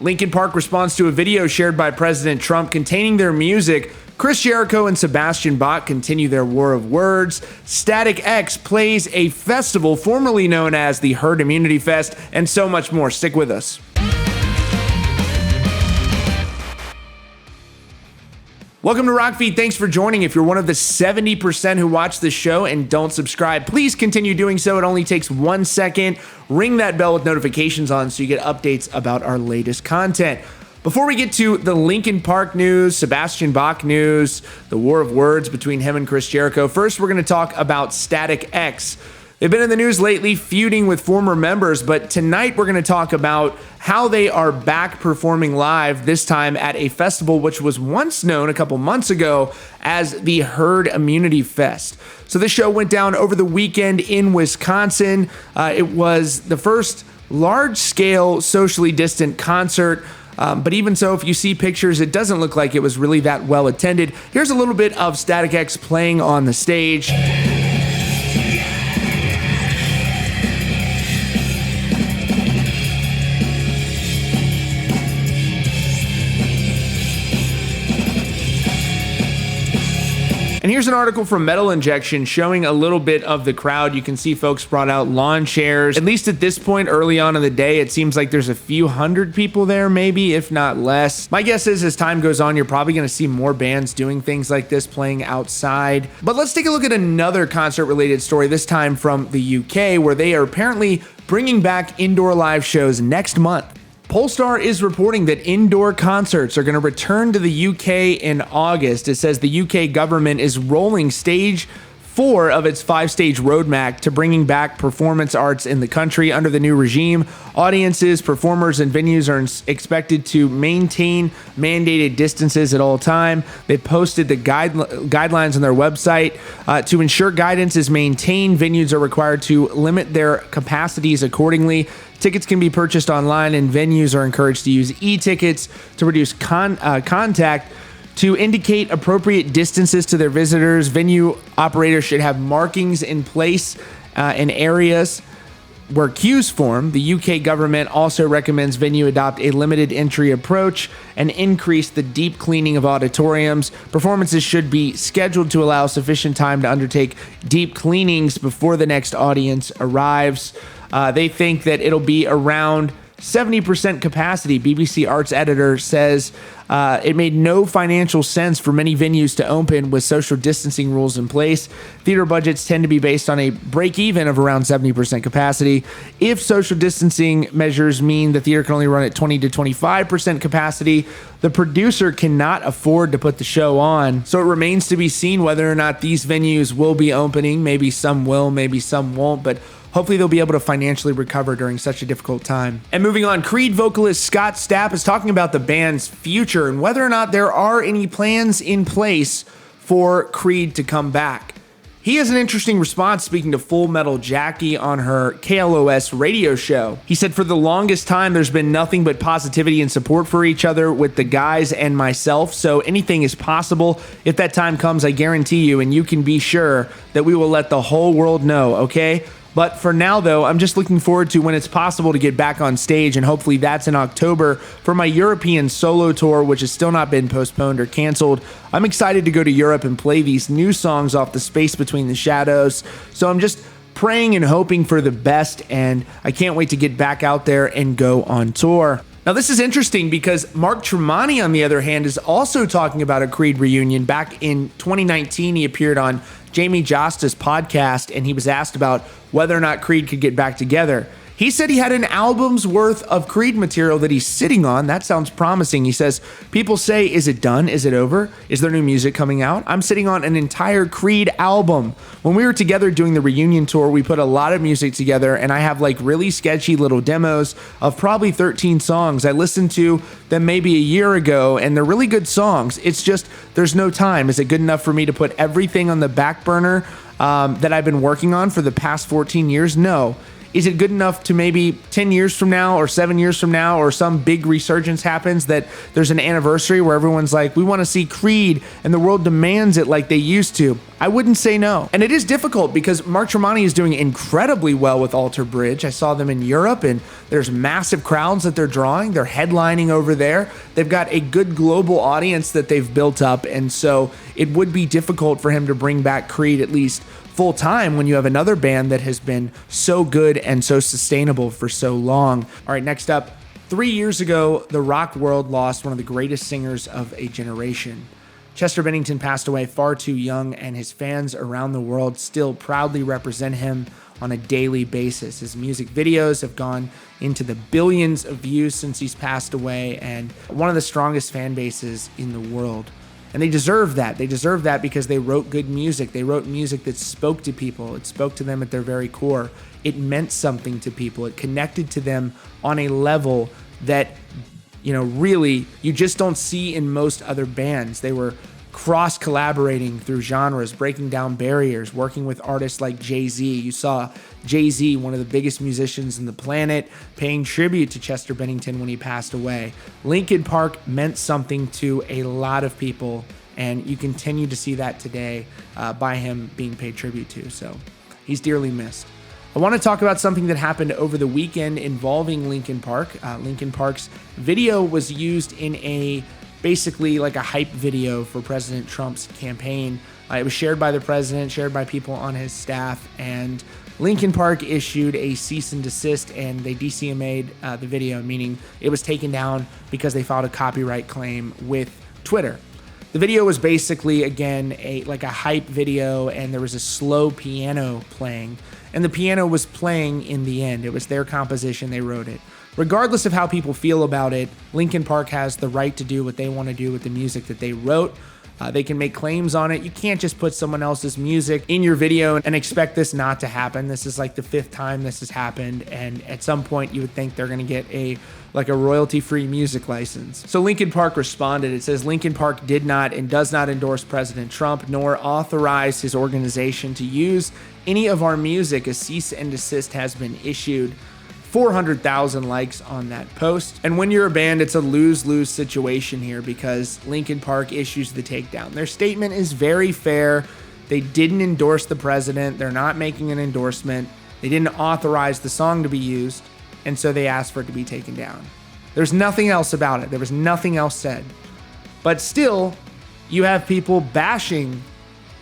Linkin Park responds to a video shared by President Trump containing their music. Chris Jericho and Sebastian Bach continue their war of words. Static X plays a festival formerly known as the Herd Immunity Fest, and so much more. Stick with us. Welcome to Rockfeed. Thanks for joining. If you're one of the 70% who watch this show and don't subscribe, please continue doing so. It only takes 1 second. Ring that bell with notifications on so you get updates about our latest content. Before we get to the Linkin Park news, Sebastian Bach news, the war of words between him and Chris Jericho, first we're going to talk about Static X. They've been in the news lately, feuding with former members, but tonight we're going to talk about how they are back performing live, this time at a festival which was once known a couple months ago as the Herd Immunity Fest. So this show went down over the weekend in Wisconsin. It was the first large-scale, socially distant concert. But even so, if you see pictures, it doesn't look like it was really that well attended. Here's a little bit of Static X playing on the stage. And here's an article from Metal Injection showing a little bit of the crowd. You can see folks brought out lawn chairs. At least at this point early on in the day, it seems like there's a few hundred people there, maybe, if not less. My guess is as time goes on, you're probably going to see more bands doing things like this, playing outside. But let's take a look at another concert-related story, this time from the UK, where they are apparently bringing back indoor live shows next month. Polestar is reporting that indoor concerts are going to return to the UK in August. It says the UK government is rolling stage 4 of its 5-stage roadmap to bringing back performance arts in the country under the new regime. Audiences, performers, and venues are expected to maintain mandated distances at all time. They posted the guidelines on their website. To ensure guidance is maintained, venues are required to limit their capacities accordingly. Tickets can be purchased online, and venues are encouraged to use e-tickets to reduce contact. To indicate appropriate distances to their visitors, venue operators should have markings in place in areas where queues form. The UK government also recommends venue adopt a limited entry approach and increase the deep cleaning of auditoriums. Performances should be scheduled to allow sufficient time to undertake deep cleanings before the next audience arrives. They think that it'll be around 70% capacity. BBC Arts editor says it made no financial sense for many venues to open with social distancing rules in place. Theater budgets tend to be based on a break-even of around 70% capacity. If social distancing measures mean the theater can only run at 20 to 25% capacity, the producer cannot afford to put the show on. So it remains to be seen whether or not these venues will be opening. Maybe some will, maybe some won't, but hopefully they'll be able to financially recover during such a difficult time. And moving on, Creed vocalist Scott Stapp is talking about the band's future and whether or not there are any plans in place for Creed to come back. He has an interesting response speaking to Full Metal Jackie on her KLOS radio show. He said, "For the longest time, there's been nothing but positivity and support for each other with the guys and myself, so anything is possible. If that time comes, I guarantee you, and you can be sure that we will let the whole world know, okay? But for now, though, I'm just looking forward to when it's possible to get back on stage, and hopefully that's in October for my European solo tour, which has still not been postponed or canceled. I'm excited to go to Europe and play these new songs off the Space Between the Shadows. So I'm just praying and hoping for the best, and I can't wait to get back out there and go on tour." Now, this is interesting because Mark Tremonti, on the other hand, is also talking about a Creed reunion. Back in 2019, he appeared on Jamie Josta's podcast, and he was asked about whether or not Creed could get back together. He said he had an album's worth of Creed material that he's sitting on. That sounds promising. He says, "People say, is it done? Is it over? Is there new music coming out? I'm sitting on an entire Creed album. When we were together doing the reunion tour, we put a lot of music together, and I have like really sketchy little demos of probably 13 songs. I listened to them maybe a year ago, and they're really good songs. It's just, there's no time. Is it good enough for me to put everything on the back burner that I've been working on for the past 14 years? No. Is it good enough to maybe 10 years from now or 7 years from now, or some big resurgence happens that there's an anniversary where everyone's like, we want to see Creed and the world demands it like they used to? I wouldn't say no. And it is difficult because Mark Tremonti is doing incredibly well with Alter Bridge. I saw them in Europe and there's massive crowds that they're drawing. They're headlining over there. They've got a good global audience that they've built up. And so it would be difficult for him to bring back Creed at least full time when you have another band that has been so good and so sustainable for so long. All right, next up, 3 years ago, the rock world lost one of the greatest singers of a generation. Chester Bennington passed away far too young, and his fans around the world still proudly represent him on a daily basis. His music videos have gone into the billions of views since he's passed away, and one of the strongest fan bases in the world. And they deserve that. They deserve that because they wrote good music. They wrote music that spoke to people. It spoke to them at their very core. It meant something to people. It connected to them on a level that, really you just don't see in most other bands. They were cross-collaborating through genres, breaking down barriers, working with artists like Jay-Z. You saw Jay-Z, one of the biggest musicians in the planet, paying tribute to Chester Bennington when he passed away. Linkin Park meant something to a lot of people, and you continue to see that today by him being paid tribute to. So he's dearly missed. I want to talk about something that happened over the weekend involving Linkin Park. Linkin Park's video was used in basically like a hype video for President Trump's campaign. It was shared by the president, shared by people on his staff, and Linkin Park issued a cease and desist, and they DCMA'd the video, meaning it was taken down because they filed a copyright claim with Twitter. The video was basically, again, a hype video, and there was a slow piano playing, and the piano was playing in the end. It was their composition, they wrote it. Regardless of how people feel about it, Linkin Park has the right to do what they want to do with the music that they wrote. They can make claims on it. You can't just put someone else's music in your video and expect this not to happen. This is like the 5th time this has happened, and at some point you would think they're going to get a royalty-free music license. So Linkin Park responded. It says, Linkin Park did not and does not endorse President Trump, nor authorize his organization to use any of our music. A cease and desist has been issued. 400,000 likes on that post. And when you're a band, it's a lose-lose situation here because Linkin Park issues the takedown. Their statement is very fair. They didn't endorse the president. They're not making an endorsement. They didn't authorize the song to be used, and so they asked for it to be taken down. There's nothing else about it. There was nothing else said. But still, you have people bashing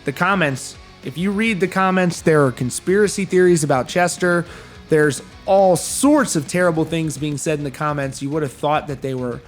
the comments. If you read the comments, there are conspiracy theories about Chester. There's all sorts of terrible things being said in the comments. You would have thought that they were,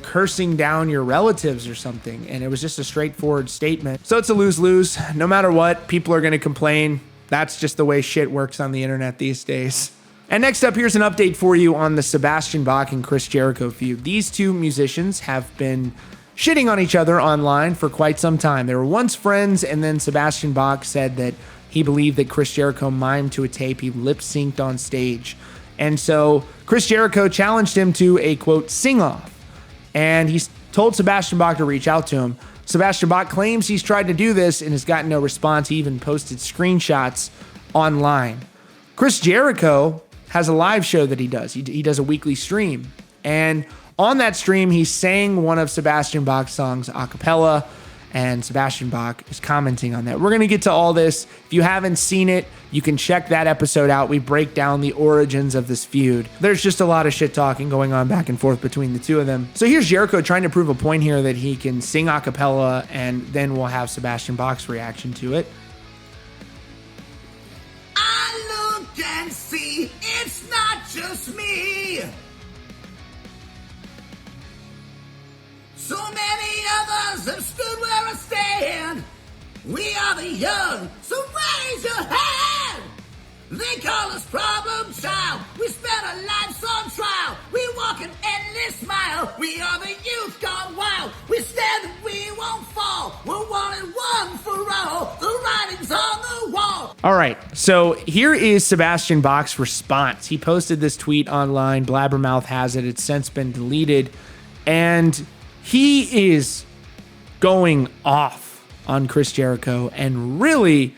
cursing down your relatives or something. And it was just a straightforward statement. So it's a lose-lose. No matter what, people are going to complain. That's just the way shit works on the internet these days. And next up, here's an update for you on the Sebastian Bach and Chris Jericho feud. These two musicians have been shitting on each other online for quite some time. They were once friends, and then Sebastian Bach said that he believed that Chris Jericho mimed to a tape he lip-synced on stage. And so Chris Jericho challenged him to a, quote, sing-off. And he told Sebastian Bach to reach out to him. Sebastian Bach claims he's tried to do this and has gotten no response. He even posted screenshots online. Chris Jericho has a live show that he does. He does a weekly stream. And on that stream, he sang one of Sebastian Bach's songs a cappella, and Sebastian Bach is commenting on that. We're going to get to all this. If you haven't seen it, you can check that episode out. We break down the origins of this feud. There's just a lot of shit talking going on back and forth between the two of them. So here's Jericho trying to prove a point here that he can sing a cappella, and then we'll have Sebastian Bach's reaction to it. I look and see it's not just me. So many others have stood where I stand. We are the young, so raise your hand. They call us problem child. We spent our lives on trial. We walk an endless mile. We are the youth gone wild. We stand and we won't fall. We're one and one for all. The writing's on the wall. All right, so here is Sebastian Bach's response. He posted this tweet online. Blabbermouth has it. It's since been deleted. And he is going off on Chris Jericho and really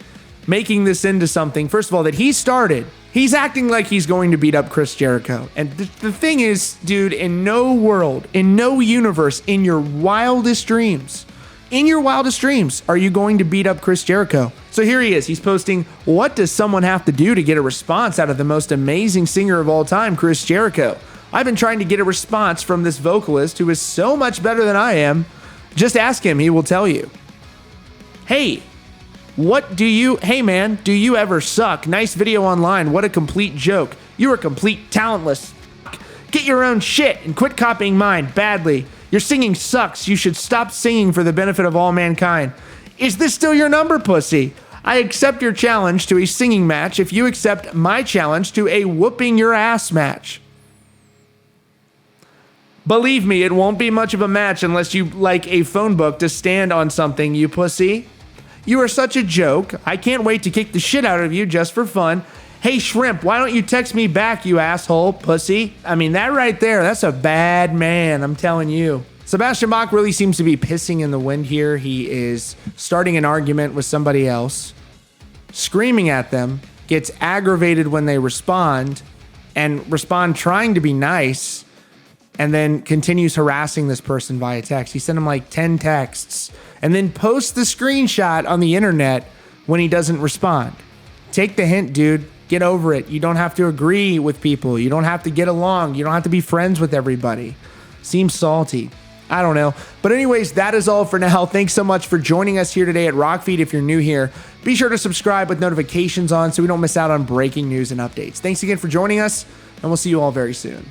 making this into something, first of all, that he started. He's acting like he's going to beat up Chris Jericho. And the thing is, dude, in no world, in no universe, in your wildest dreams, are you going to beat up Chris Jericho? So here he is. He's posting, what does someone have to do to get a response out of the most amazing singer of all time, Chris Jericho? I've been trying to get a response from this vocalist who is so much better than I am. Just ask him, he will tell you. Hey man, do you ever suck? Nice video online. What a complete joke. You are complete talentless. Get your own shit and quit copying mine badly. Your singing sucks. You should stop singing for the benefit of all mankind. Is this still your number, pussy? I accept your challenge to a singing match if you accept my challenge to a whooping your ass match. Believe me, it won't be much of a match unless you like a phone book to stand on something, you pussy. You are such a joke. I can't wait to kick the shit out of you just for fun. Hey, Shrimp, why don't you text me back, you asshole, pussy? I mean, that right there, that's a bad man, I'm telling you. Sebastian Bach really seems to be pissing in the wind here. He is starting an argument with somebody else, screaming at them, gets aggravated when they respond, and respond trying to be nice, and then continues harassing this person via text. He sent him like 10 texts, and then posts the screenshot on the internet when he doesn't respond. Take the hint, dude. Get over it. You don't have to agree with people. You don't have to get along. You don't have to be friends with everybody. Seems salty. I don't know. But anyways, that is all for now. Thanks so much for joining us here today at Rockfeed. If you're new here, be sure to subscribe with notifications on so we don't miss out on breaking news and updates. Thanks again for joining us, and we'll see you all very soon.